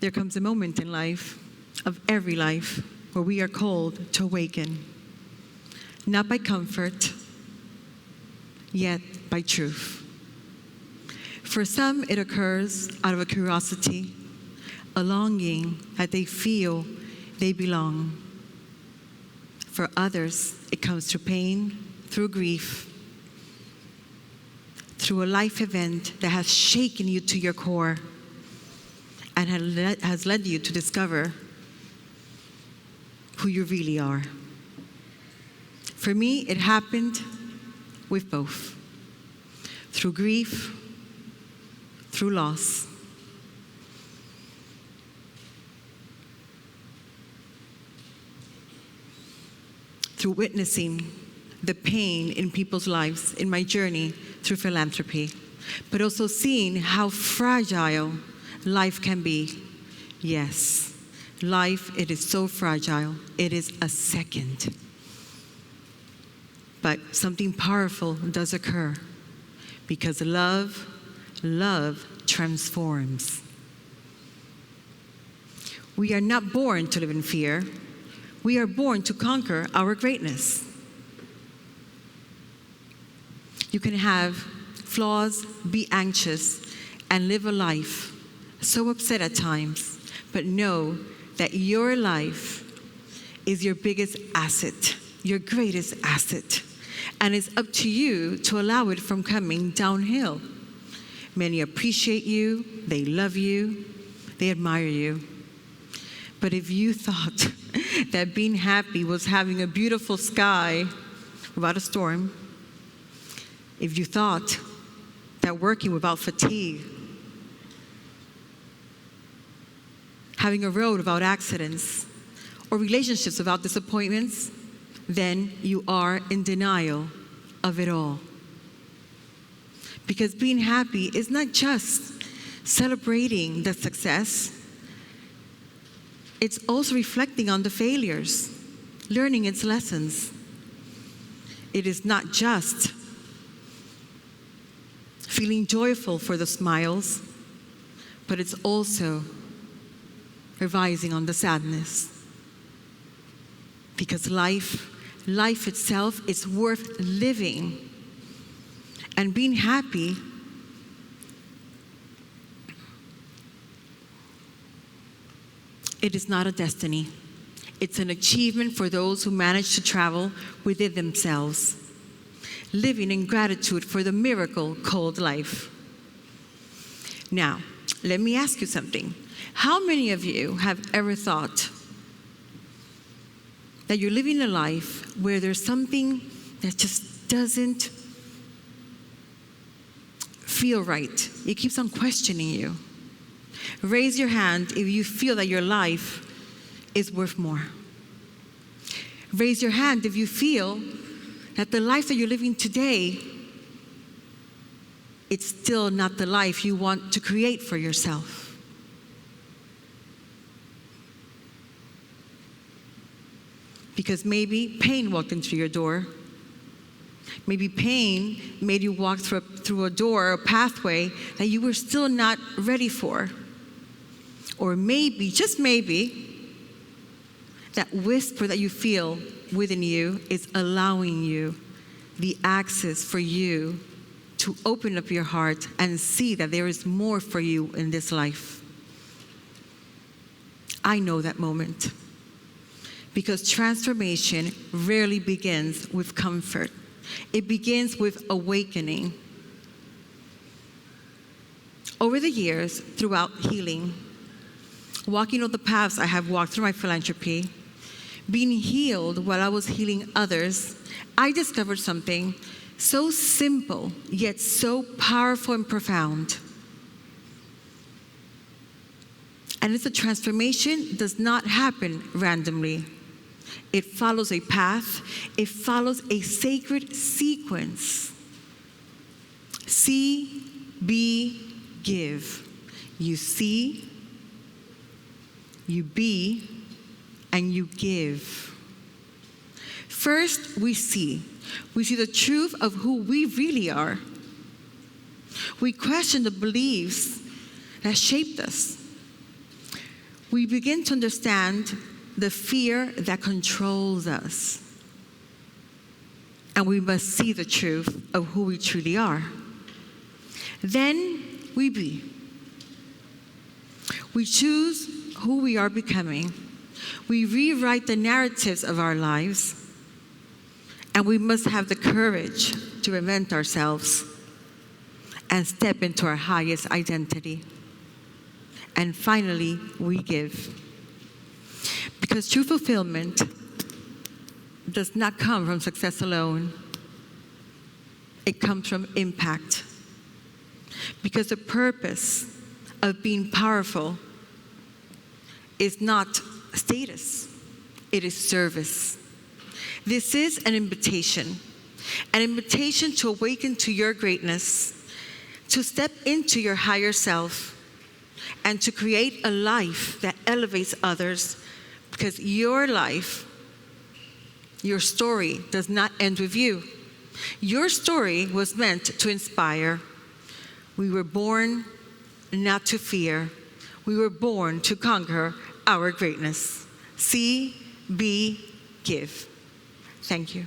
there comes a moment in life, of every life, where we are called to awaken, not by comfort, yet by truth. For some, it occurs out of a curiosity, a longing that they feel they belong. For others, it comes through pain, through grief, through a life event that has shaken you to your core and has led you to discover who you really are. For me, it happened with both. Through grief, through loss. Through witnessing the pain in people's lives in my journey through philanthropy, but also seeing how fragile life can be. Yes, life, it is so fragile. It is a second. But something powerful does occur because love transforms. We are not born to live in fear. We are born to conquer our greatness. You can have flaws, be anxious, and live a life so upset at times, but know that your life is your biggest asset, your greatest asset, and it's up to you to allow it from coming downhill. Many appreciate you, they love you, they admire you. But if you thought that being happy was having a beautiful sky without a storm, if you thought that working without fatigue, having a road without accidents, or relationships without disappointments, then you are in denial of it all. Because being happy is not just celebrating the success, it's also reflecting on the failures, learning its lessons. It is not just feeling joyful for the smiles, but it's also revising on the sadness. Because life itself is worth living. And being happy it is not a destiny. It's an achievement for those who manage to travel within themselves, living in gratitude for the miracle called life. Now, let me ask you something. How many of you have ever thought that you're living a life where there's something that just doesn't feel right? It keeps on questioning you. Raise your hand if you feel that your life is worth more. Raise your hand if you feel that the life that you're living today, it's still not the life you want to create for yourself. Because maybe pain walked into your door. Maybe pain made you walk through a door, a pathway that you were still not ready for. Or maybe, just maybe, that whisper that you feel within you is allowing you the access for you to open up your heart and see that there is more for you in this life. I know that moment. Because transformation rarely begins with comfort. It begins with awakening. Over the years, throughout healing, walking on the paths I have walked through my philanthropy, being healed while I was healing others, I discovered something so simple, yet so powerful and profound. And it's a transformation does not happen randomly. It follows a path. It follows a sacred sequence. See, be, give. You see, you be, and you give. First, we see the truth of who we really are. We question the beliefs that shaped us. we begin to understand the fear that controls us. And we must see the truth of who we truly are. Then we be. We choose who we are becoming. We rewrite the narratives of our lives. And we must have the courage to reinvent ourselves and step into our highest identity. And finally, we give. Because true fulfillment does not come from success alone. It comes from impact. Because the purpose of being powerful is not status, it is service. This is an invitation to awaken to your greatness, to step into your higher self, and to create a life that elevates others, because your life, your story does not end with you. Your story was meant to inspire. We were born not to fear. We were born to conquer our greatness. See, be, give. Thank you.